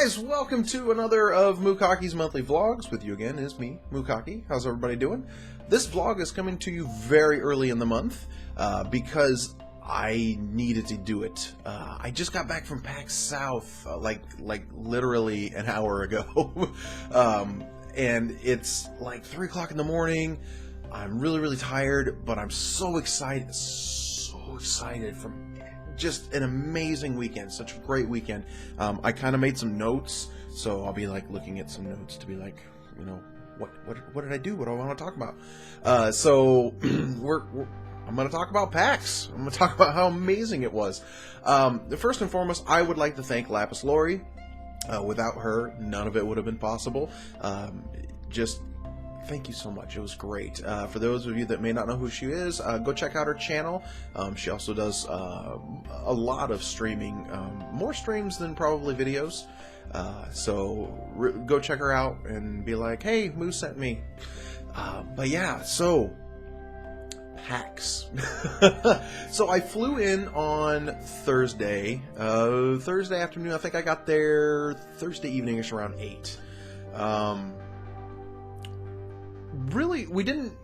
guys, welcome to another of Mookake's monthly vlogs. With you again is me, Mookake. How's everybody doing? This vlog is coming to you very early in the month because I needed to do it. I just got back from PAX South like literally an hour ago. And it's like 3 o'clock in the morning. I'm really tired, but I'm so excited from just an amazing weekend, such a great weekend. I kind of made some notes, so I'll be like looking at some notes to be like, you know, what did I do? What do I want to talk about? So I'm going to talk about PAX. I'm going to talk about how amazing it was. First and foremost, I would like to thank Lapis Lori. Without her, none of it would have been possible. Just thank you so much. It was great. For those of you that may not know who she is, go check out her channel. She also does a lot of streaming, more streams than probably videos. So go check her out and be like, hey, Moo sent me. But yeah, so PAX. So I flew in on Thursday afternoon. I think I got there Thursday evening-ish around 8. Really, we didn't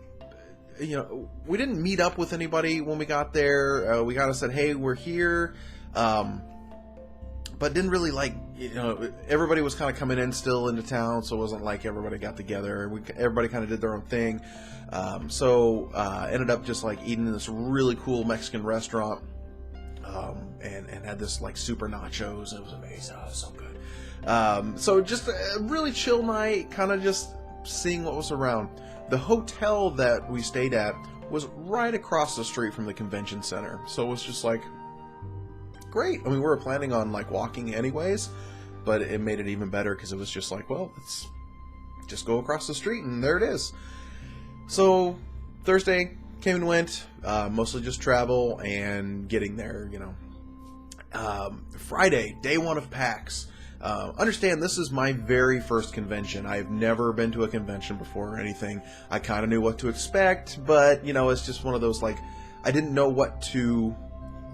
meet up with anybody when we got there. We kind of said, hey, we're here, but didn't really everybody was kind of coming in still into town, so it wasn't like everybody got together. Everybody kind of did their own thing. So ended up just like eating in this really cool Mexican restaurant, and had this like super nachos. It was amazing. Oh, it was so good. So just a really chill night, kind of just seeing what was around. The hotel that we stayed at was right across the street from the convention center, so it was just like great. I mean, we were planning on like walking anyways, but it made it even better because it was just like, well, let's just go across the street and there it is. So Thursday came and went, mostly just travel and getting there, you know. Friday, day one of PAX. Understand, this is my very first convention. I've never been to a convention before or anything. I kind of knew what to expect, but, you know, it's just one of those, like, I didn't know what to,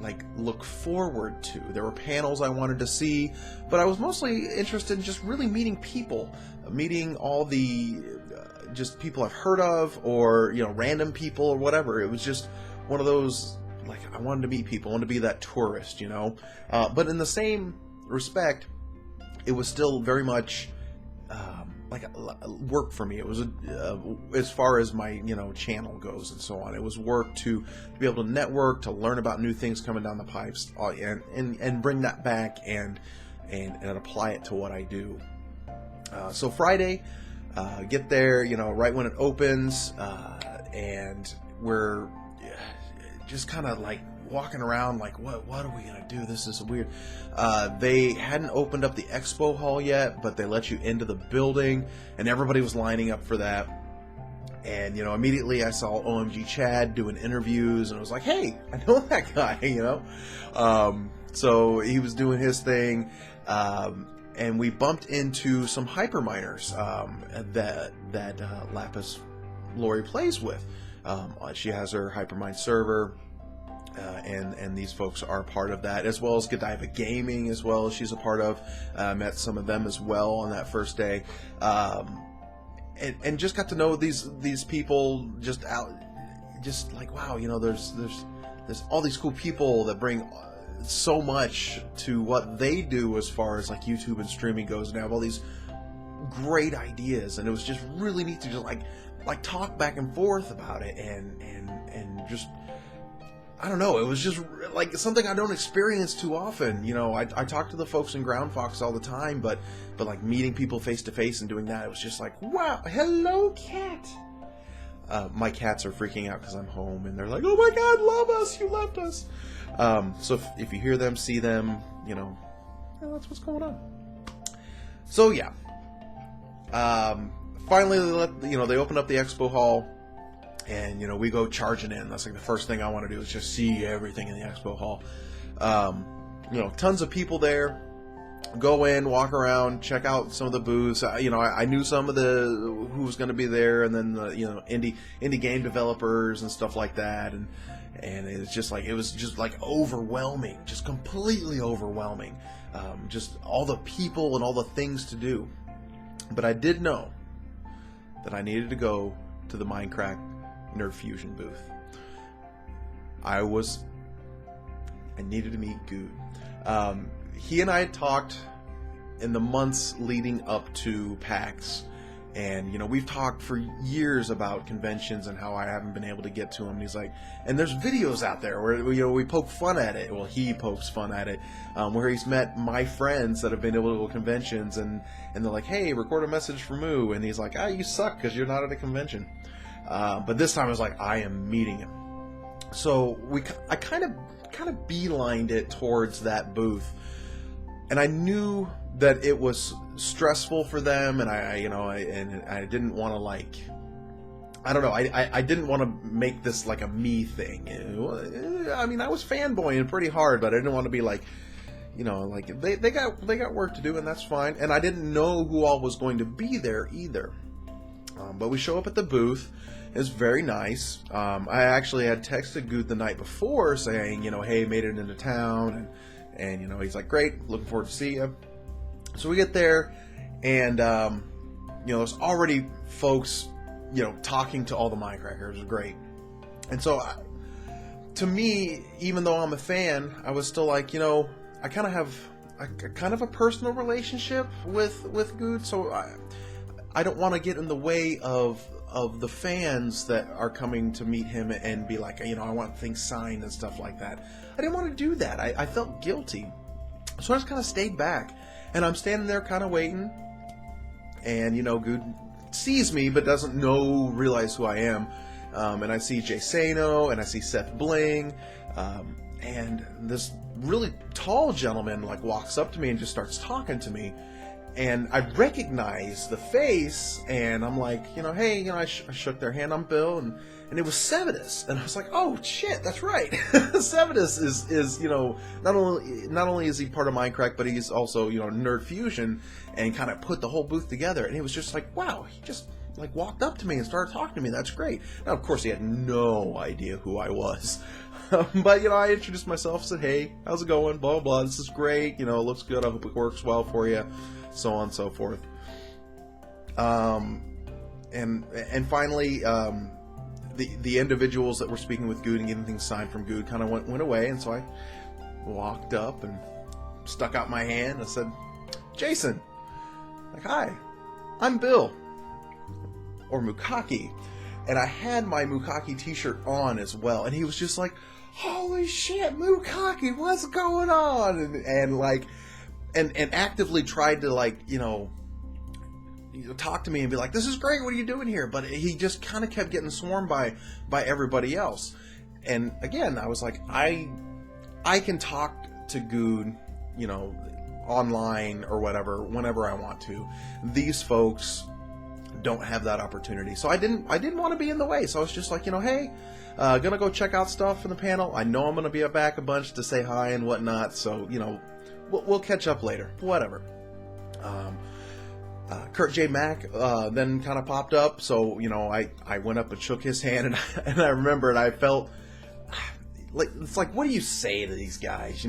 like, look forward to. There were panels I wanted to see, but I was mostly interested in just really meeting people. Meeting all the, just people I've heard of, or, you know, random people or whatever. It was just one of those, like, I wanted to meet people. I wanted to be that tourist, you know. But in the same respect, it was still very much like work for me. It was as far as my, you know, channel goes and so on. It was work to be able to network, to learn about new things coming down the pipes, and bring that back and apply it to what I do. So Friday, get there, you know, right when it opens, and we're just kind of like walking around like, what are we gonna do? This is weird. They hadn't opened up the expo hall yet, but they let you into the building, and everybody was lining up for that. And, you know, immediately I saw OMG Chad doing interviews, and I was like, hey, I know that guy, you know. So he was doing his thing, and we bumped into some hyperminers that Lapis Lori plays with. She has her hypermine server. And these folks are part of that, as well as Godiva Gaming, as well as she's a part of. Met some of them as well on that first day, and just got to know these people just like, wow, you know, there's all these cool people that bring so much to what they do as far as like YouTube and streaming goes, and have all these great ideas, and it was just really neat to just like talk back and forth about it, and just, I don't know, it was just like something I don't experience too often. You know, I talk to the folks in Ground Fox all the time, but like meeting people face to face and doing that, it was just like, wow, hello, cat. My cats are freaking out because I'm home, and they're like, oh my god, love us, you left us. So if you hear them, see them, you know, that's what's going on. So yeah, finally they open up the expo hall. And, you know, we go charging in. That's like the first thing I want to do is just see everything in the expo hall. You know, tons of people there. Go in, walk around, check out some of the booths. You know, I knew some of who was going to be there, and then the, you know, indie game developers and stuff like that. And it was just like overwhelming, just completely overwhelming. just all the people and all the things to do. But I did know that I needed to go to the Minecraft Nerd Fusion booth. I needed to meet Good. He and I had talked in the months leading up to PAX, and we've talked for years about conventions and how I haven't been able to get to him. And he's like, and there's videos out there where we poke fun at it. Well, he pokes fun at it, where he's met my friends that have been able to go to conventions, and they're like, hey, record a message for Moo, and he's like, you suck because you're not at a convention. But this time I was like, I am meeting him. So I kind of beelined it towards that booth, and I knew that it was stressful for them, and I didn't want to I didn't want to make this like a me thing. I mean, I was fanboying pretty hard, but I didn't want to be like, they got work to do, and that's fine. And I didn't know who all was going to be there either. But we show up at the booth. It's very nice. I actually had texted Good the night before saying, hey, made it into town, and he's like, great, looking forward to see you. So we get there, and there's already folks, talking to all the Minecrackers. It was great. And so, to me, even though I'm a fan, I was still like, I kind of have a personal relationship with Good, so I don't want to get in the way of the fans that are coming to meet him and be like, I want things signed and stuff like that. I didn't want to do that. I felt guilty. So I just kind of stayed back. And I'm standing there kind of waiting. And, Good sees me but doesn't realize who I am. And I see Jay Sano and I see Seth Bling. And this really tall gentleman walks up to me and just starts talking to me. And I recognize the face, and I'm like, hey, I shook their hand. I'm Bill, and it was Sevidus, and I was like, oh shit, that's right. Sevidus is not only is he part of Minecraft, but he's also Nerd Fusion, and kind of put the whole booth together. And it was just like, wow, he just walked up to me and started talking to me. That's great. Now, of course, he had no idea who I was. But, I introduced myself, said, hey, how's it going? Blah, blah, blah. This is great. It looks good. I hope it works well for you. So on and so forth. And finally, the individuals that were speaking with Good and getting things signed from Good kind of went away. And so I walked up and stuck out my hand and said, Jason. Hi, I'm Bill. Or Mookake. And I had my Mookake t-shirt on as well. And he was just like, holy shit, Mookake, what's going on? And actively tried to talk to me and be like, this is great, what are you doing here? But he just kind of kept getting swarmed by everybody else. And again, I was like, I can talk to Good, online or whatever, whenever I want to. These folks don't have that opportunity. So I didn't want to be in the way. So I was just like, hey, gonna go check out stuff in the panel. I know I'm gonna be back a bunch to say hi and whatnot. So, we'll catch up later. Whatever. Kurt J. Mack then kind of popped up. So, I went up and shook his hand, and I remember, and I felt like, it's like, what do you say to these guys?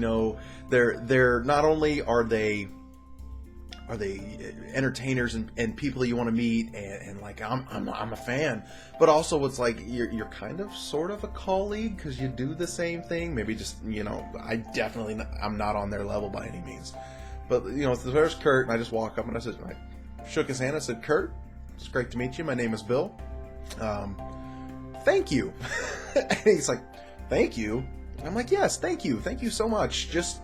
They're not only are they entertainers and people that you want to meet, and I'm a fan, but also it's like you're kind of sort of a colleague because you do the same thing. Maybe just I'm not on their level by any means, but so there's Kurt, and I just walk up and I shook his hand. I said, Kurt, it's great to meet you. My name is Bill. Thank you. And he's like, thank you. I'm like, yes, thank you so much, just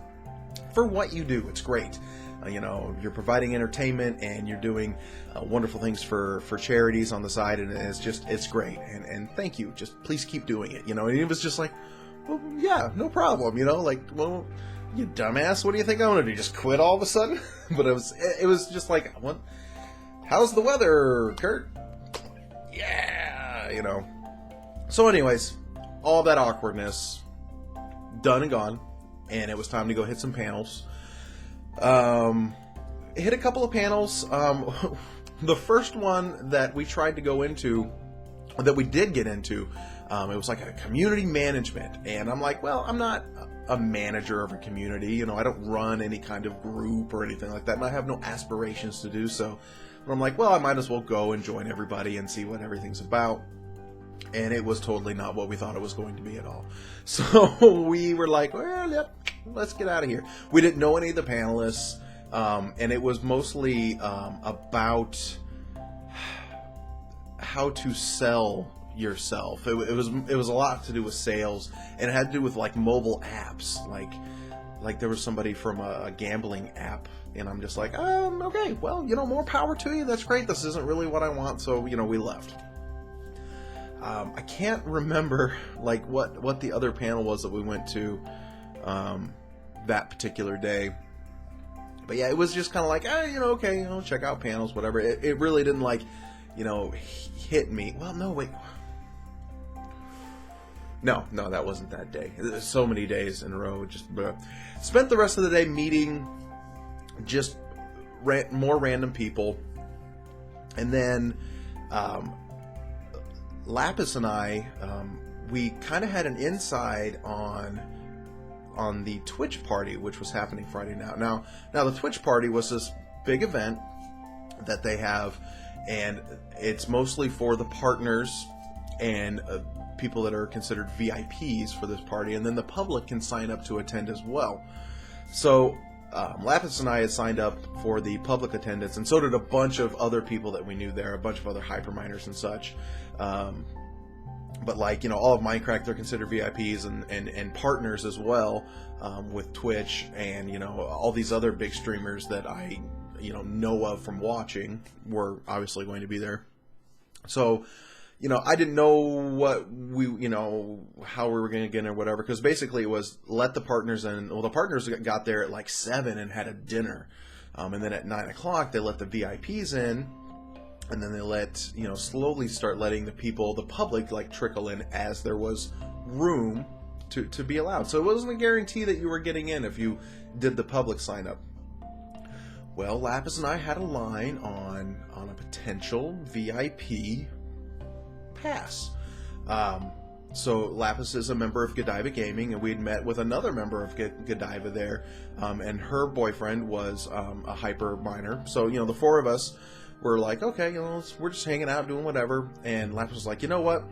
for what you do. It's great. You're providing entertainment, and you're doing wonderful things for charities on the side, and it's great. And thank you. Just please keep doing it. And it was just like, well, yeah, no problem. Well, you dumbass, what do you think I'm gonna do? Just quit all of a sudden? But it was just like, what? How's the weather, Kurt? Yeah, So, anyways, all that awkwardness done and gone, and it was time to go hit some panels. Hit a couple of panels. The first one that we tried to go into, that we did get into, it was like a community management, and I'm like, well, I'm not a manager of a community. I don't run any kind of group or anything like that, and I have no aspirations to do so. But I'm like, well, I might as well go and join everybody and see what everything's about. And it was totally not what we thought it was going to be at all. So we were like, well, yep, let's get out of here. We didn't know any of the panelists, and it was mostly about how to sell yourself. It was a lot to do with sales, and it had to do with like mobile apps. Like there was somebody from a gambling app, and I'm just like, okay, well, more power to you. That's great. This isn't really what I want, so we left. I can't remember like what the other panel was that we went to that particular day. But yeah, it was just kind of like, okay, check out panels, whatever. It really didn't like, hit me. Well, no, wait. No, that wasn't that day. So many days in a row. Just spent the rest of the day meeting just more random people. And then Lapis and I, we kind of had an inside on the Twitch party, which was happening Friday night. Now the Twitch party was this big event that they have, and it's mostly for the partners and people that are considered VIPs for this party, and then the public can sign up to attend as well. So Lapis and I had signed up for the public attendance, and so did a bunch of other people that we knew there, a bunch of other hyperminers and such. But like, all of Minecraft, they're considered VIPs and partners as well, with Twitch and, all these other big streamers that I, know of from watching were obviously going to be there. So, I didn't know what we, how we were going to get in or whatever, because basically it was let the partners in. Well, the partners got there at like 7 and had a dinner. And then at 9 o'clock, they let the VIPs in. And then they let, slowly start letting the public, like, trickle in as there was room to be allowed. So it wasn't a guarantee that you were getting in if you did the public sign up. Well, Lapis and I had a line on a potential VIP pass. So Lapis is a member of Godiva Gaming, and we had met with another member of Godiva there, and her boyfriend was a hyper miner. So, the four of us were like, okay, we're just hanging out, doing whatever. And Lapis was like, you know what?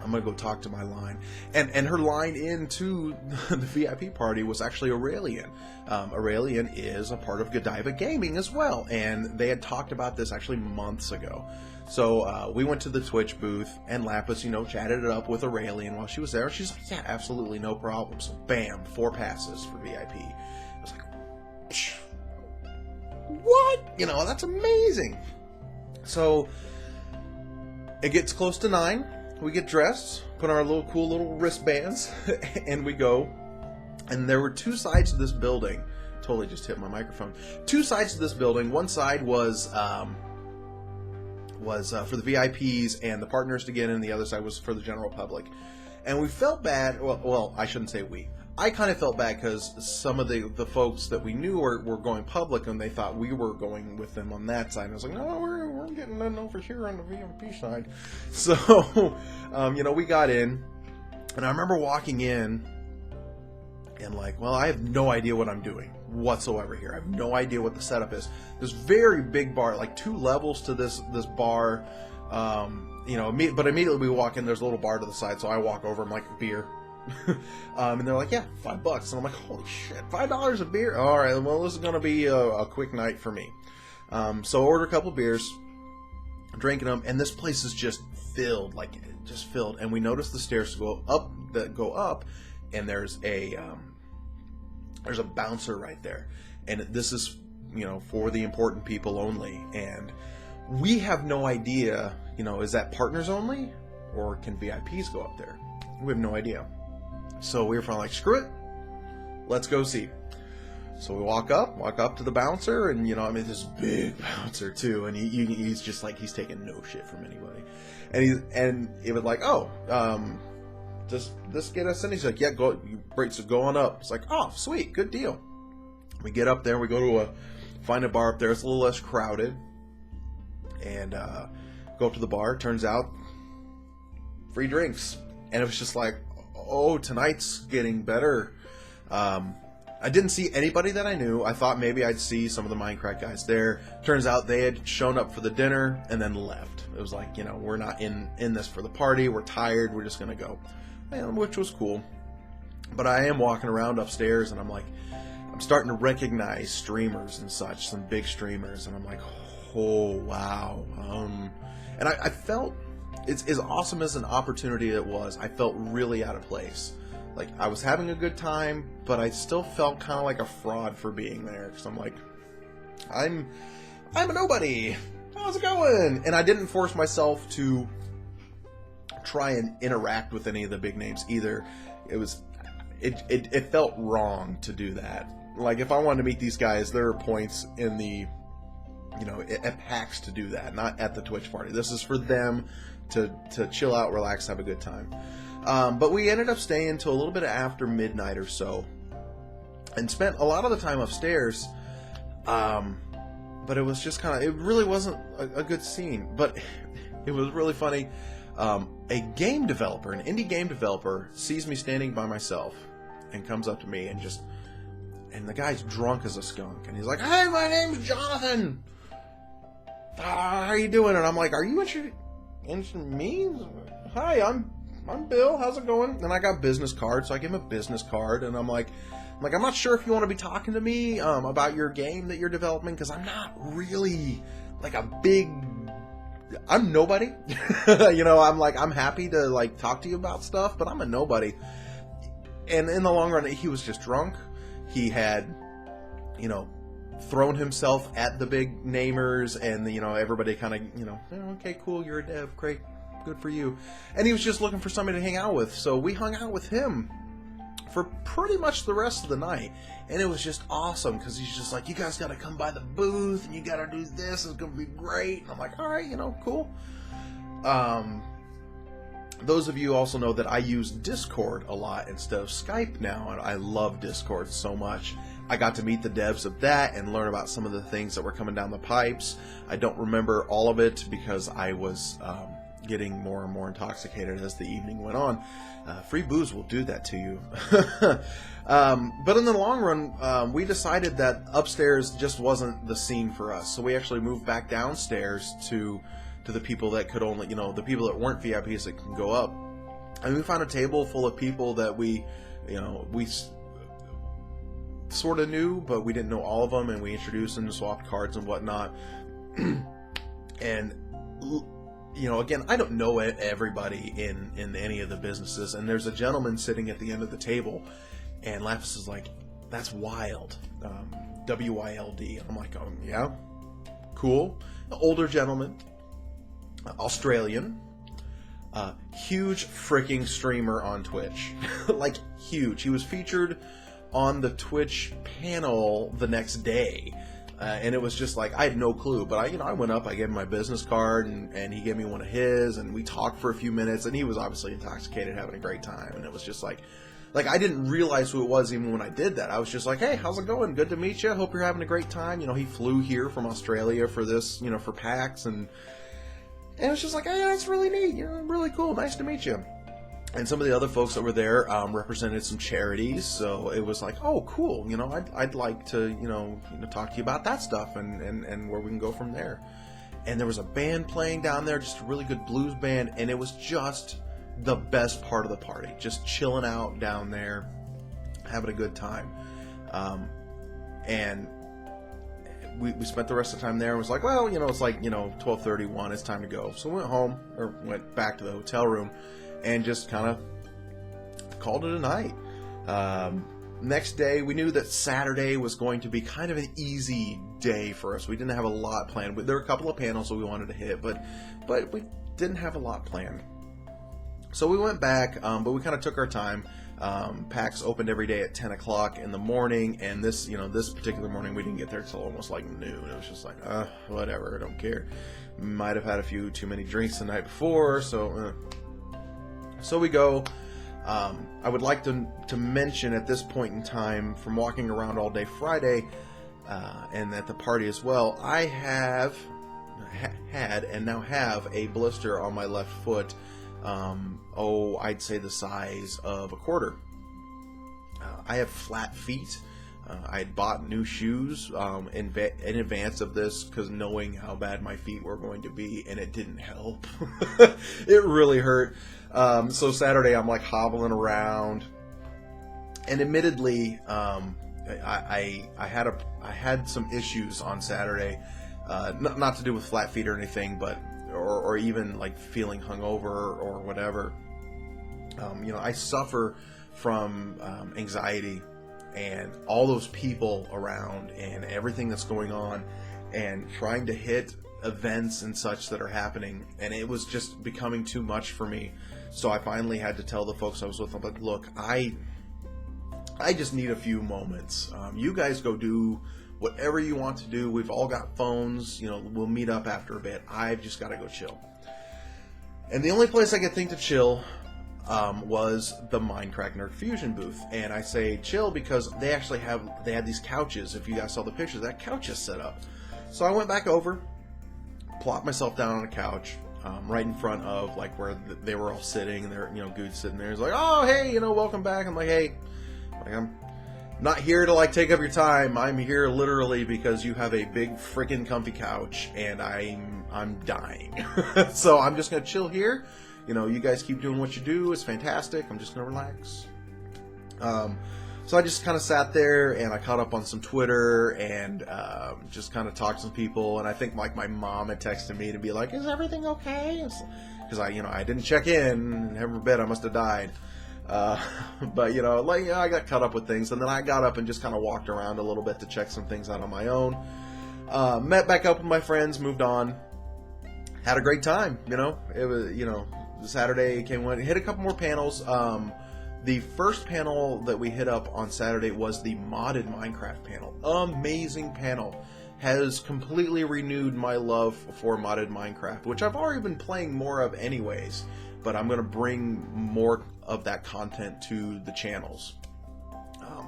I'm going to go talk to my line. And her line into the VIP party was actually Aurelian. Aurelian is a part of Godiva Gaming as well. And they had talked about this actually months ago. So we went to the Twitch booth, and Lapis, chatted it up with Aurelian while she was there. She's like, yeah, absolutely, no problem. So bam, 4 passes for VIP. I was like, psh, what? That's amazing. So it gets close to 9. We get dressed, put on our cool little wristbands, and we go. And there were 2 sides to this building. Totally just hit my microphone. 2 sides to this building. One side was for the VIPs and the partners to get in. The other side was for the general public. And we felt bad. Well, I shouldn't say we. I kind of felt bad because some of the folks that we knew were going public, and they thought we were going with them on that side. And I was like, no, we're getting in over here on the VIP side. So, we got in, and I remember walking in and like, well, I have no idea what I'm doing whatsoever here. I have no idea what the setup is. This very big bar, like 2 levels to this bar, but immediately we walk in, there's a little bar to the side, so I walk over, I'm like, beer. And they're like, yeah, $5. And I'm like, holy shit, $5 a beer? All right, well, this is going to be a quick night for me. So I order a couple beers, drinking them, and this place is just filled, and we notice the stairs go up, and there's a bouncer right there, and this is, for the important people only, and we have no idea, is that partners only, or can VIPs go up there? We have no idea. So we were finally like, screw it, let's go see. So we walk up to the bouncer, and this big bouncer too, and he's just like, he's taking no shit from anybody, and it was like, does this get us in? He's like, yeah, rates are going up. It's like, oh, sweet, good deal. We get up there, we go to find a bar up there. It's a little less crowded, and go up to the bar. Turns out, free drinks, and it was just like, oh, tonight's getting better. I didn't see anybody that I knew. I thought maybe I'd see some of the Minecraft guys there. Turns out they had shown up for the dinner and then left. It was like, we're not in this for the party. We're tired. We're just going to go, which was cool. But I am walking around upstairs and I'm like, I'm starting to recognize streamers and such, some big streamers. And I'm like, oh, wow. And I felt, it's as awesome as an opportunity it was, I felt really out of place. Like, I was having a good time, but I still felt kind of like a fraud for being there. Because I'm like, I'm a nobody. How's it going? And I didn't force myself to try and interact with any of the big names either. It felt wrong to do that. Like, if I wanted to meet these guys, there are points in the, at PAX to do that, not at the Twitch party. This is for them to chill out, relax, have a good time. But we ended up staying until a little bit after midnight or so, and spent a lot of the time upstairs. But it was just it really wasn't a good scene. But it was really funny. A game developer, an indie game developer, sees me standing by myself and comes up to me and the guy's drunk as a skunk, and he's like, "Hey, my name's Jonathan. How you doing?" And I'm like, "Are you interested in me? Hi, I'm Bill. How's it going?" And I got business cards, so I gave him a business card, and I'm like, I'm not sure if you want to be talking to me about your game that you're developing, because I'm not really like I'm nobody. I'm happy to talk to you about stuff, but I'm a nobody. And in the long run, he was just drunk. He had, thrown himself at the big namers, and everybody kind of, okay, cool, you're a dev, great. Good for you. And he was just looking for somebody to hang out with. So we hung out with him for pretty much the rest of the night. And it was just awesome because he's just like, you guys got to come by the booth and you got to do this. It's going to be great. And I'm like, all right, cool. Those of you also know that I use Discord a lot instead of Skype now. And I love Discord so much. I got to meet the devs of that and learn about some of the things that were coming down the pipes. I don't remember all of it because I was getting more and more intoxicated as the evening went on. Free booze will do that to you. But in the long run, we decided that upstairs just wasn't the scene for us. So we actually moved back downstairs to the people that could only, the people that weren't VIPs that can go up. And we found a table full of people that we sort of knew, but we didn't know all of them, and we introduced them, swapped cards and whatnot. And again, I don't know everybody in any of the businesses, and there's a gentleman sitting at the end of the table, and Lapis is like, "That's wild, W-I-L-D." I'm like, "Oh yeah, cool." An older gentleman, Australian, huge freaking streamer on Twitch, like huge. He was featured on the Twitch panel the next day. And it was just like, I had no clue, but I went up, I gave him my business card, and he gave me one of his, and we talked for a few minutes, and he was obviously intoxicated, having a great time, and it was just like I didn't realize who it was even when I did that. I was just like, "Hey, how's it going? Good to meet you. Hope you're having a great time." He flew here from Australia for this, for PAX, and it was just like, "Hey, that's really neat. You're really cool. Nice to meet you." And some of the other folks that were there represented some charities, so it was like, oh, cool. I'd like to, talk to you about that stuff and where we can go from there. And there was a band playing down there, just a really good blues band, and it was just the best part of the party, just chilling out down there, having a good time. And we spent the rest of the time there and was like, well, it's like 12:31, it's time to go. So we went back to the hotel room and just kind of called it a night. Next day, we knew that Saturday was going to be kind of an easy day for us. We didn't have a lot planned. There were a couple of panels that we wanted to hit, but we didn't have a lot planned. So we went back, but we kind of took our time. PAX opened every day at 10 o'clock in the morning, and this particular morning we didn't get there till almost like noon. It was just like, whatever, I don't care. Might have had a few too many drinks the night before, so we go. I would like to mention at this point in time, from walking around all day Friday, and at the party as well, I have had and now have a blister on my left foot. I'd say the size of a quarter. I have flat feet. I had bought new shoes in advance of this because knowing how bad my feet were going to be, and it didn't help. It really hurt. So Saturday I'm like hobbling around, and admittedly, I had some issues on Saturday, not to do with flat feet or anything, but or even like feeling hungover or whatever. I suffer from anxiety. And all those people around and everything that's going on and trying to hit events and such that are happening. And it was just becoming too much for me. So I finally had to tell the folks I was with, I'm like, look, I just need a few moments. You guys go do whatever you want to do. We've all got phones. We'll meet up after a bit. I've just got to go chill. And the only place I could think to chill was the Minecraft Nerd Fusion booth. And I say chill because they had these couches. If you guys saw the pictures, that couch is set up. So I went back over, plopped myself down on a couch, right in front of like where they were all sitting, and they're, Good sitting there. He's like, oh, hey, welcome back. I'm like, hey, I'm not here to like take up your time. I'm here literally because you have a big freaking comfy couch and I'm dying. So I'm just gonna chill here. You guys keep doing what you do. It's fantastic. I'm just going to relax. So I just kind of sat there and I caught up on some Twitter and just kind of talked to some people. And I think like my mom had texted me to be like, is everything okay? Because I didn't check in, and heaven forbid I must have died. But I got caught up with things, and then I got up and just kind of walked around a little bit to check some things out on my own. Met back up with my friends, moved on, had a great time. It was Saturday went, hit a couple more panels. The first panel that we hit up on Saturday was the modded Minecraft panel. Amazing panel. Has completely renewed my love for modded Minecraft, which I've already been playing more of anyways, but I'm going to bring more of that content to the channels.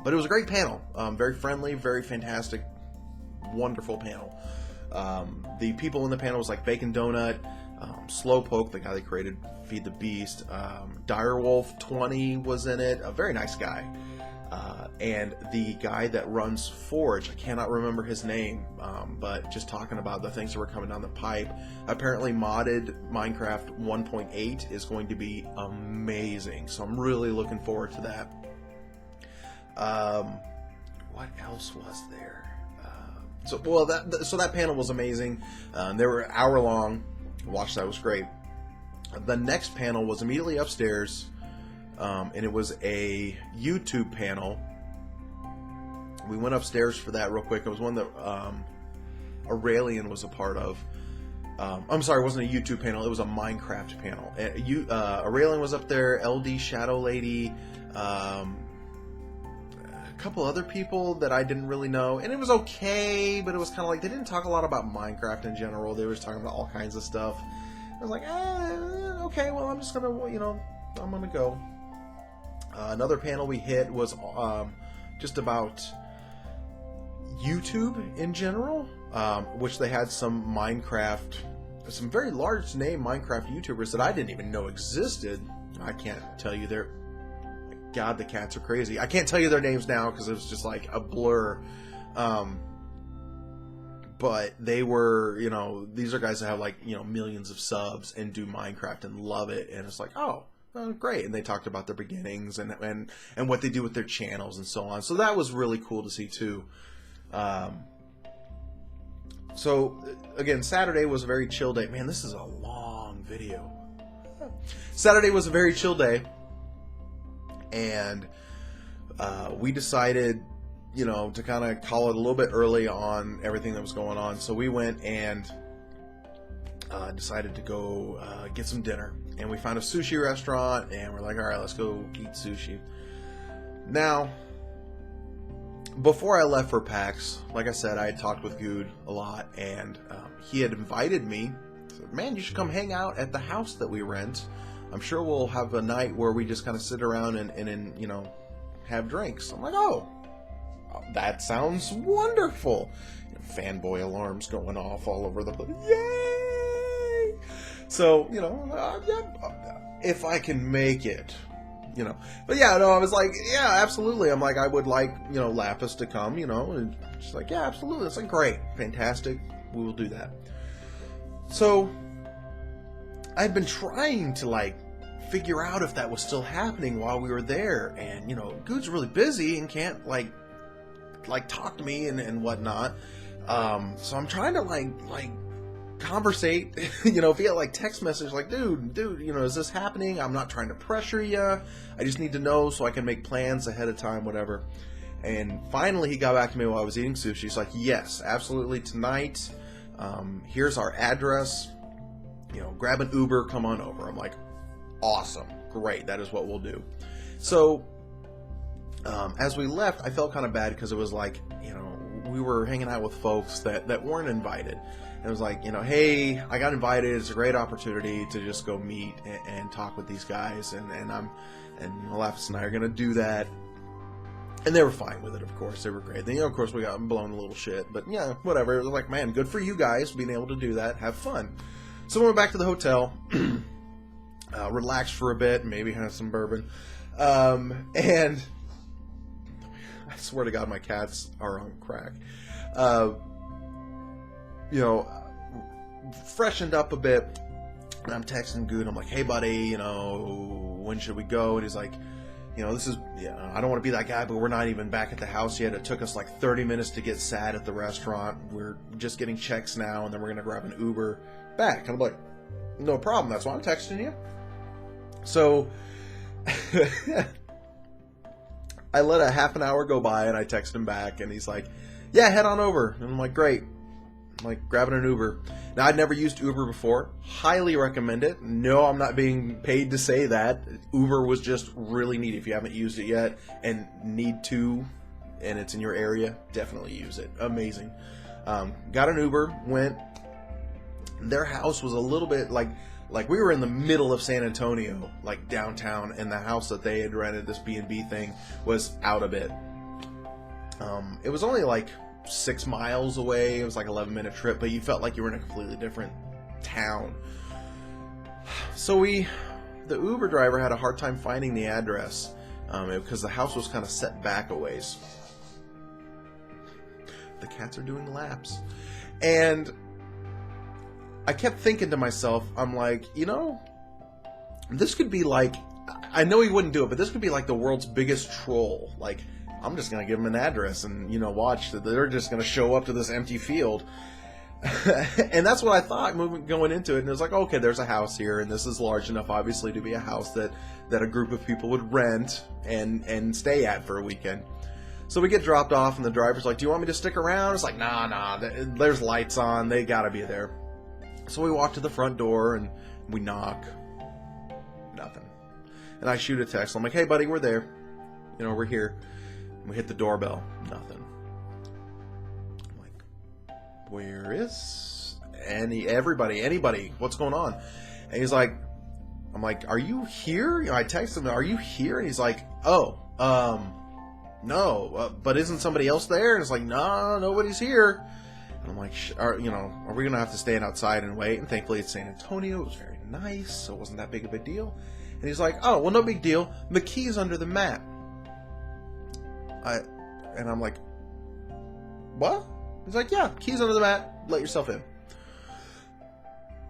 But it was a great panel. Very friendly, very fantastic, wonderful panel. The people in the panel was like Bacon Donut, Slowpoke, the guy that created Feed the Beast, Direwolf 20 was in it, a very nice guy, and the guy that runs Forge, I cannot remember his name, but just talking about the things that were coming down the pipe. Apparently modded Minecraft 1.8 is going to be amazing, so I'm really looking forward to that. What else was there? So that panel was amazing. They were an hour long. Watch, that was great. The next panel was immediately upstairs, and it was a YouTube panel. We went upstairs for that real quick. It was one that Aurelian was a part of. I'm sorry, it wasn't a YouTube panel. It was a Minecraft panel. Aurelian was up there, LD Shadow Lady, a couple other people that I didn't really know, and it was okay, but it was kind of like they didn't talk a lot about Minecraft in general. They were just talking about all kinds of stuff. I was like, okay, well, I'm just gonna, I'm gonna go. Another panel we hit was just about YouTube in general, which they had some very large name Minecraft YouTubers that I didn't even know existed. I can't tell you God, the cats are crazy. I can't tell you their names now because it was just like a blur. But they were, these are guys that have like, millions of subs and do Minecraft and love it. And it's like, oh, great. And they talked about their beginnings and what they do with their channels and so on. So that was really cool to see too. So again, Saturday was a very chill day. Man, this is a long video. Saturday was a very chill day. And we decided, to kind of call it a little bit early on everything that was going on. So we went and decided to go get some dinner. And we found a sushi restaurant, and we're like, all right, let's go eat sushi. Now, before I left for PAX, like I said, I had talked with Good a lot, and he had invited me. Said, man, you should come hang out at the house that we rent. I'm sure we'll have a night where we just kind of sit around and have drinks. I'm like, oh, that sounds wonderful. Fanboy alarms going off all over the place. Yay! So, if I can make it, But yeah, no, I was like, yeah, absolutely. I'm like, I would like, Lapis to come, and she's like, yeah, absolutely. It's like, great, fantastic. We will do that. So I'd been trying to like figure out if that was still happening while we were there, and Good's really busy and can't like talk to me and whatnot. So I'm trying to like conversate, via like text message, like, dude, is this happening? I'm not trying to pressure you. I just need to know so I can make plans ahead of time, whatever. And finally, he got back to me while I was eating sushi. He's like, yes, absolutely, tonight. Here's our address. Grab an Uber, come on over. I'm like, awesome, great, that is what we'll do. So as we left, I felt kind of bad because it was like, we were hanging out with folks that weren't invited. And it was like, hey, I got invited. It's a great opportunity to just go meet and talk with these guys. And Lapis and I are going to do that. And they were fine with it, of course. They were great. Then, of course, we got blown a little shit. But, yeah, whatever. It was like, man, good for you guys being able to do that. Have fun. So we went back to the hotel. Relaxed for a bit. Maybe had some bourbon. And I swear to God, my cats are on crack. Freshened up a bit. And I'm texting Good. I'm like, hey, buddy, when should we go? And he's like, this is, I don't want to be that guy, but we're not even back at the house yet. It took us like 30 minutes to get sat at the restaurant. We're just getting checks now, and then we're going to grab an Uber back. And I'm like, no problem. That's why I'm texting you. So I let a half an hour go by, and I text him back, and he's like, yeah, head on over. And I'm like, great. I'm like, grabbing an Uber. Now, I'd never used Uber before. Highly recommend it. No, I'm not being paid to say that. Uber was just really neat. If you haven't used it yet and need to, and it's in your area, definitely use it. Amazing. Got an Uber, went. Their house was a little bit like we were in the middle of San Antonio, like downtown, and the house that they had rented, this B&B thing, was out a bit. It was only like 6 miles away. It was like 11-minute trip, but you felt like you were in a completely different town. So the Uber driver had a hard time finding the address because the house was kind of set back a ways. The cats are doing laps. And I kept thinking to myself, I'm like, this could be like, I know he wouldn't do it, but this could be like the world's biggest troll. Like, I'm just going to give them an address and, watch that they're just going to show up to this empty field. And that's what I thought going into it. And it was like, okay, there's a house here, and this is large enough, obviously, to be a house that a group of people would rent and stay at for a weekend. So we get dropped off, and the driver's like, do you want me to stick around? It's like, nah, there's lights on. They got to be there. So we walk to the front door, and we knock. Nothing. And I shoot a text. I'm like, hey, buddy, we're there. We're here. We hit the doorbell. Nothing. I'm like, where is anybody? What's going on? And he's like, I'm like, are you here? I text him, are you here? And he's like, oh, no, but isn't somebody else there? And it's like, no, nobody's here. And I'm like, are we going to have to stand outside and wait? And thankfully it's San Antonio. It was very nice, so it wasn't that big of a deal. And he's like, oh, well, no big deal. The key's under the mat. And I'm like, what? He's like, yeah, keys under the mat. Let yourself in.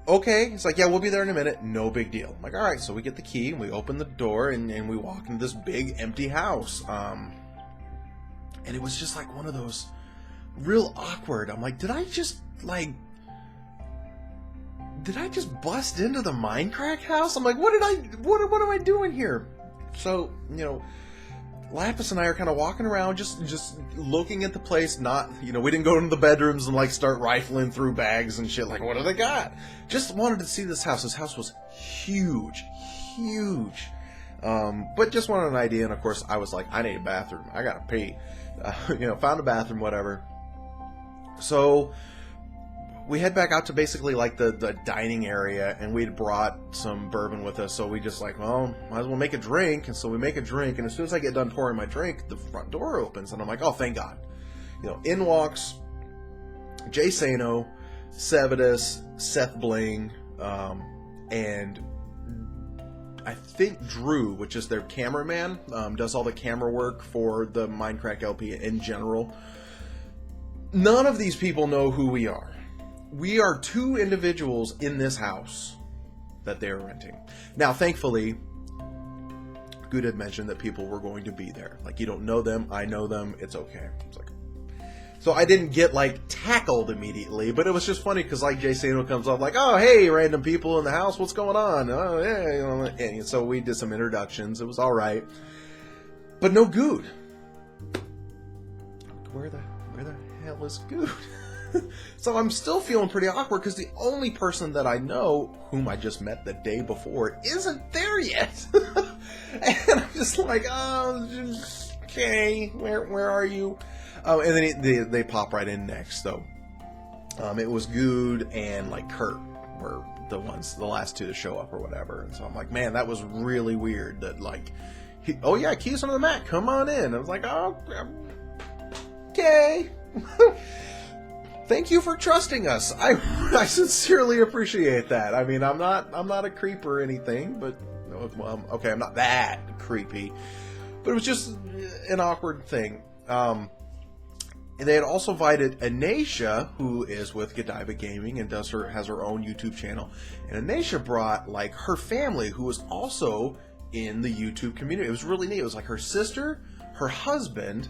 Okay. He's like, yeah, we'll be there in a minute. No big deal. I'm like, all right. So we get the key and we open the door and we walk into this big empty house. And it was just like one of those real awkward. I'm like, did I just bust into the Minecraft house? I'm like, what am I doing here? So, Lapis and I are kind of walking around, just looking at the place. Not, we didn't go into the bedrooms and start rifling through bags and shit. Like, what do they got? Just wanted to see this house. This house was huge. But just wanted an idea. And of course, I was like, I need a bathroom. I gotta pee. Found a bathroom, whatever. So we head back out to basically the dining area, and we'd brought some bourbon with us, so we just well, might as well make a drink. And so we make a drink, and as soon as I get done pouring my drink, the front door opens, and I'm like, oh, thank God. In walks Jay Sano, Sevidus, Seth Bling, and I think Drew, which is their cameraman, does all the camera work for the Minecraft LP in general. None of these people know who we are. We are two individuals in this house that they're renting. Now, thankfully, Good had mentioned that people were going to be there. Like, you don't know them, I know them, it's okay. It's like, so I didn't get, like, tackled immediately, but it was just funny because, like, Jay Sano comes up like, oh, hey, random people in the house, what's going on? Oh, yeah, you know, and so we did some introductions. It was all right. But no Good. Where the hell is Good? So I'm still feeling pretty awkward because the only person that I know, whom I just met the day before, isn't there yet. And I'm just like, oh, okay, where are you? Oh, and then they pop right in next, though. It was Good and, like, Kurt were the last two to show up or whatever. And so I'm like, man, that was really weird that, like, oh yeah, keys under the mat, come on in. I was like, oh, okay. Thank you for trusting us. I sincerely appreciate that. I mean, I'm not a creep or anything, but okay, I'm not that creepy. But it was just an awkward thing. And they had also invited Anisha, who is with Godiva Gaming and has her own YouTube channel. And Anisha brought, like, her family, who was also in the YouTube community. It was really neat. It was like her sister, her husband,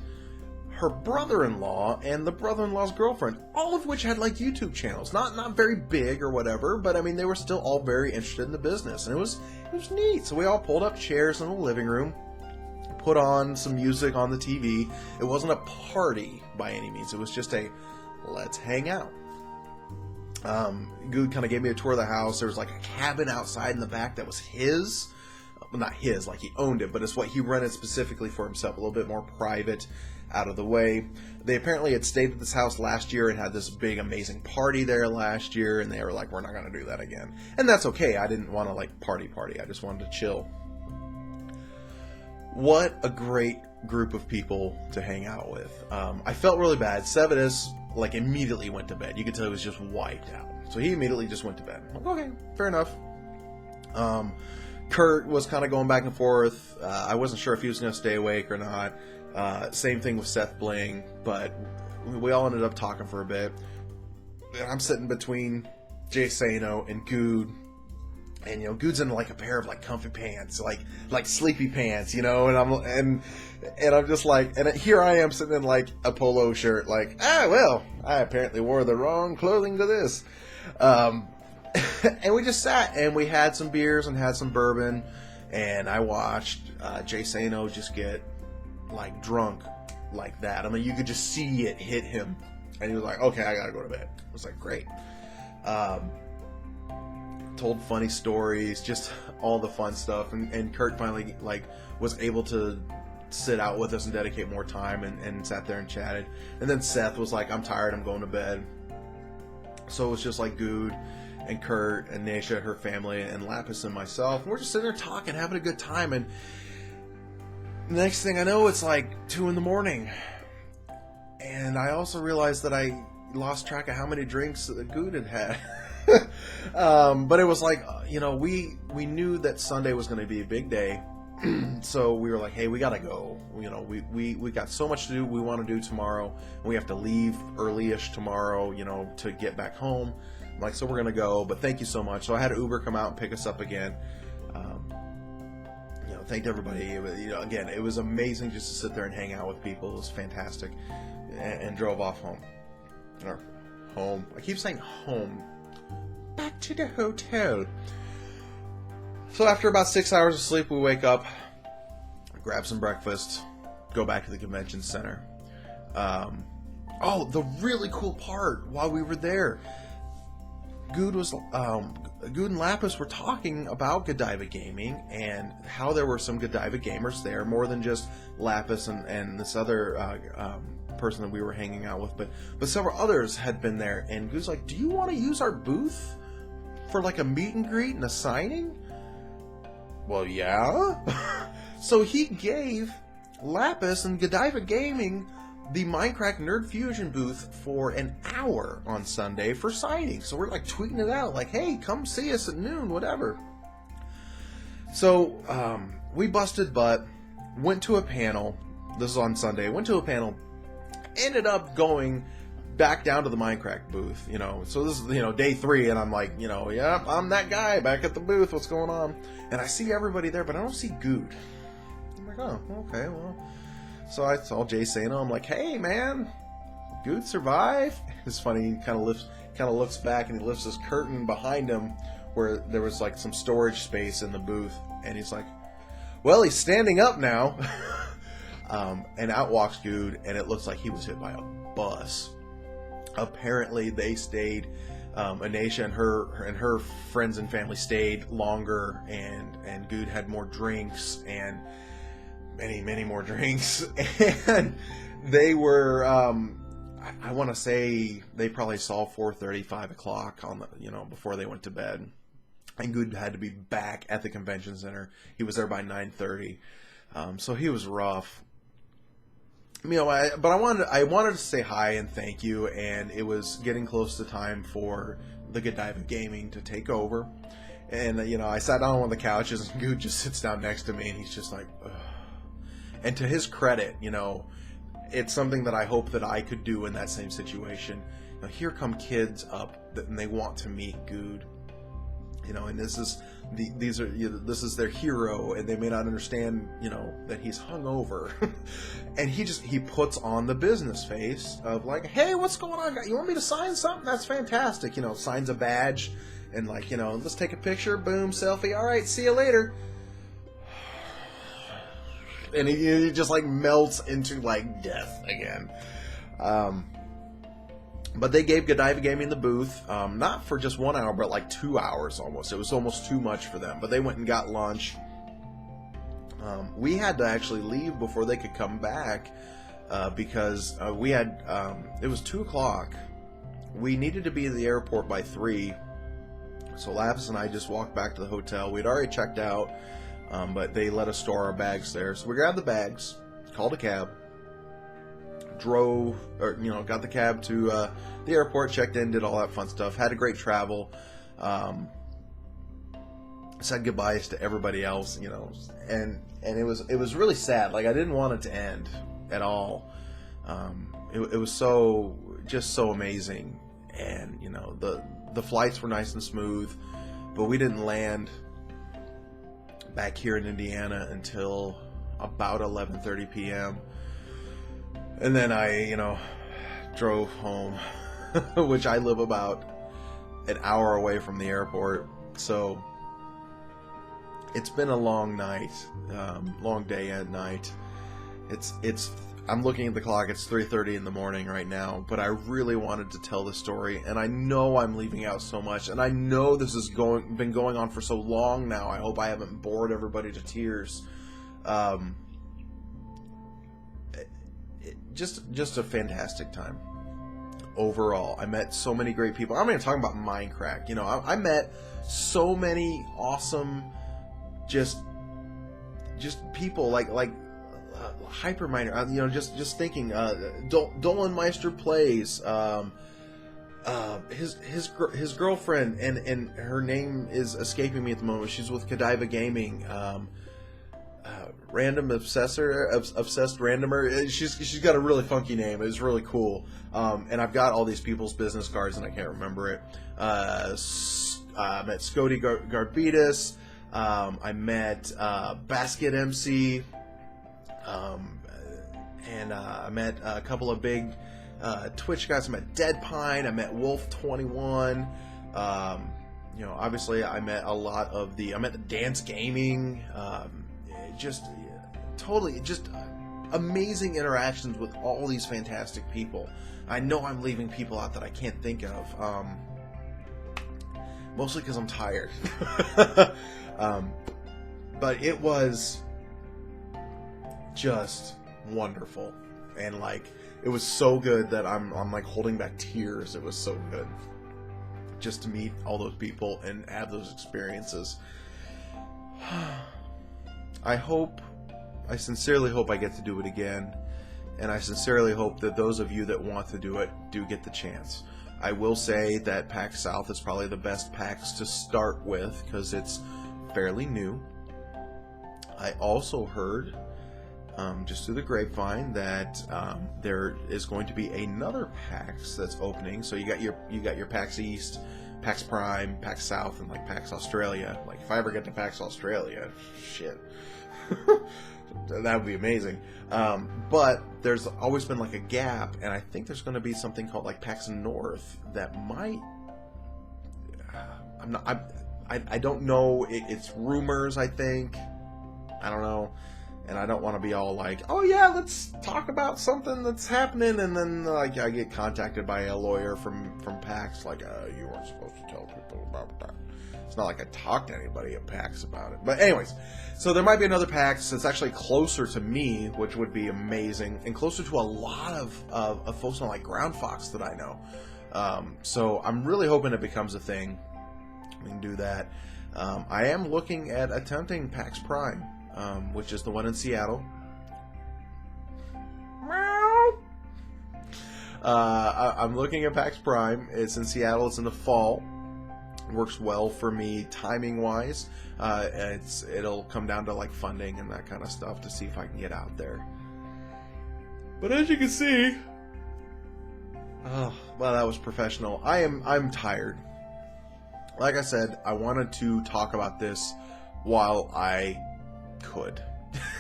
her brother-in-law, and the brother-in-law's girlfriend, all of which had, like, YouTube channels. Not very big or whatever, but I mean, they were still all very interested in the business, and it was neat. So we all pulled up chairs in the living room, put on some music on the TV. It wasn't a party by any means. It was just a let's hang out. Good kind of gave me a tour of the house. There was, like, a cabin outside in the back that was his. Well, not his, like he owned it, but it's what he rented specifically for himself, a little bit more private, out of the way. They apparently had stayed at this house last year and had this big amazing party there last year, and they were like, we're not going to do that again. And that's okay. I didn't want to, like, party. I just wanted to chill. What a great group of people to hang out with. I felt really bad. Sevenus, like, immediately went to bed. You could tell he was just wiped out. So he immediately just went to bed. I'm like, okay, fair enough. Kurt was kind of going back and forth. I wasn't sure if he was going to stay awake or not. Same thing with Seth Bling, but we all ended up talking for a bit. And I'm sitting between Jay Sano and Good, and, you know, Good's in, like, a pair of, like, comfy pants, like sleepy pants, you know, and I'm just like, and here I am sitting in, like, a polo shirt, like, well, I apparently wore the wrong clothing to this. And we just sat and we had some beers and had some bourbon, and I watched Jay Sano just get, like, drunk like that. I mean, you could just see it hit him, and he was like, okay, I gotta go to bed. I was like, great. Told funny stories, just all the fun stuff, and Kurt finally, like, was able to sit out with us and dedicate more time, and sat there and chatted. And then Seth was like, I'm tired, I'm going to bed. So it was just like Good and Kurt and Nasha, her family, and Lapis and myself. And we're just sitting there talking, having a good time. And next thing I know, it's like 2 a.m. And I also realized that I lost track of how many drinks that Good had had. But it was like, you know, we knew that Sunday was going to be a big day. So we were like, hey, we got to go. You know, we got so much to do. We want to do tomorrow. We have to leave early-ish tomorrow, you know, to get back home. I'm like, so we're going to go, but thank you so much. So I had Uber come out and pick us up again. You know, thanked everybody. You know, again, it was amazing just to sit there and hang out with people. It was fantastic. And drove off home. Or home. I keep saying home. Back to the hotel. So after about 6 hours of sleep, we wake up, grab some breakfast, go back to the convention center. The really cool part while we were there, Good and Lapis were talking about Godiva Gaming and how there were some Godiva gamers there, more than just Lapis and this other person that we were hanging out with, but several others had been there. And Good's like, do you want to use our booth for, like, a meet and greet and a signing? Well, yeah. So he gave Lapis and Godiva Gaming the Minecraft Nerd Fusion booth for an hour on Sunday for signing. So we're, like, tweeting it out, like, hey, come see us at noon, whatever. So we busted butt, went to a panel. This is on Sunday. Went to a panel, ended up going back down to the Minecraft booth. So this is day 3, and I'm like, yeah, I'm that guy back at the booth. What's going on? And I see everybody there, but I don't see Good. I'm like, oh, okay, well. So I saw Jay Sano. I'm like, hey, man, Good survive? It's funny. He kind of looks back, and he lifts his curtain behind him where there was like some storage space in the booth, and he's like, well, he's standing up now. And out walks Good, and it looks like he was hit by a bus. Apparently, they stayed. Anisha and her friends and family stayed longer, and Good had more drinks and many more drinks, and they were. I want to say they probably saw 4:30, 5 o'clock on the before they went to bed, and Good had to be back at the convention center. He was there by 9:30, so he was rough. But I wanted to say hi and thank you, and it was getting close to time for the Godiva Gaming to take over. And I sat down on one of the couches, and Good just sits down next to me, and he's just like, ugh. And to his credit, it's something that I hope that I could do in that same situation. Here come kids up, and they want to meet Good. And this is their hero, and they may not understand, that he's hungover, and he puts on the business face of like, hey, what's going on? You want me to sign something? That's fantastic. Signs a badge, and like, let's take a picture. Boom, selfie. All right, see you later. And he just like melts into like death again. But they gave Godiva Gaming the booth, not for just 1 hour, but like 2 hours almost. It was almost too much for them. But they went and got lunch. We had to actually leave before they could come back because we had, it was 2 o'clock. We needed to be at the airport by 3. So Lapis and I just walked back to the hotel. We'd already checked out, but they let us store our bags there. So we grabbed the bags, called a cab. Got the cab to the airport, checked in, did all that fun stuff, had a great travel, said goodbyes to everybody else, and it was really sad. Like, I didn't want it to end at all. It was so amazing, and the flights were nice and smooth, but we didn't land back here in Indiana until about 11:30 p.m. And then I, drove home, which I live about an hour away from the airport. So it's been a long night, long day and night. I'm looking at the clock. It's 3:30 in the morning right now, but I really wanted to tell the story, and I know I'm leaving out so much, and I know this has been going on for so long now. I hope I haven't bored everybody to tears. Just a fantastic time overall. I met so many great people. I'm not even talking about Minecraft. I met so many awesome, just people like Hyperminer. Just thinking. Dolan Meister plays. His girlfriend and her name is escaping me at the moment. She's with Godiva Gaming. Random obsessed randomer. She's got a really funky name. It's really cool. And I've got all these people's business cards, and I can't remember it. I met Scody Garbitas. I met Basket MC. And I met a couple of big Twitch guys. I met Dead Pine. I met Wolf21. Obviously I met a lot of I met the Dance Gaming. Just amazing interactions with all these fantastic people. I know I'm leaving people out that I can't think of, mostly because I'm tired. But it was just wonderful, and like, it was so good that I'm like holding back tears. It was so good just to meet all those people and have those experiences. I sincerely hope I get to do it again, and I sincerely hope that those of you that want to do it do get the chance. I will say that PAX South is probably the best PAX to start with because it's fairly new. I also heard, just through the grapevine, that there is going to be another PAX that's opening. So you got your PAX East, PAX Prime, PAX South, and like PAX Australia. Like if I ever get to PAX Australia, shit, that would be amazing. But there's always been like a gap, and I think there's going to be something called like PAX North that might. I don't know. It's rumors, I think. I don't know. And I don't want to be all like, oh yeah, let's talk about something that's happening, and then like I get contacted by a lawyer from PAX, like, you weren't supposed to tell people about that. It's not like I talked to anybody at PAX about it. But anyways, so there might be another PAX that's actually closer to me, which would be amazing, and closer to a lot of folks on like Ground Fox that I know. So I'm really hoping it becomes a thing. We can do that. I am looking at attempting PAX Prime. Which is the one in Seattle. I'm looking at PAX Prime. It's in Seattle. It's in the fall. Works well for me timing-wise. It'll come down to like funding and that kind of stuff to see if I can get out there. But as you can see, oh, well, that was professional. I'm tired. Like I said, I wanted to talk about this while I could,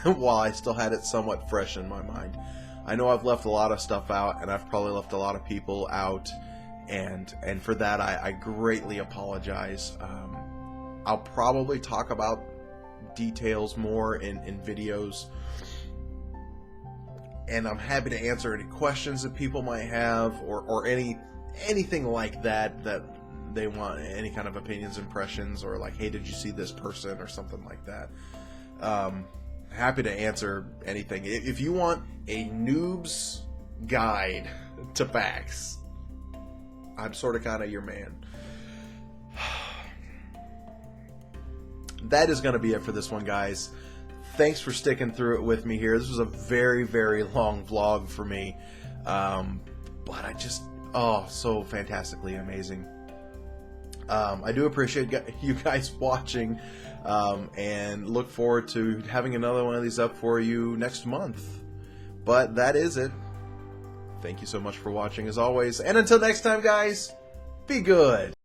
while I still had it somewhat fresh in my mind. I know I've left a lot of stuff out, and I've probably left a lot of people out, and for that I greatly apologize. I'll probably talk about details more in videos, and I'm happy to answer any questions that people might have, or anything like that they want, any kind of opinions, impressions, or like, hey, did you see this person, or something like that. Happy to answer anything. If you want a noob's guide to PAX, I'm sort of kind of your man. That is going to be it for this one, guys. Thanks for sticking through it with me here. This was a very, very long vlog for me. But I just, so fantastically amazing. I do appreciate you guys watching, and look forward to having another one of these up for you next month. But that is it. Thank you so much for watching as always, and until next time, guys, be good.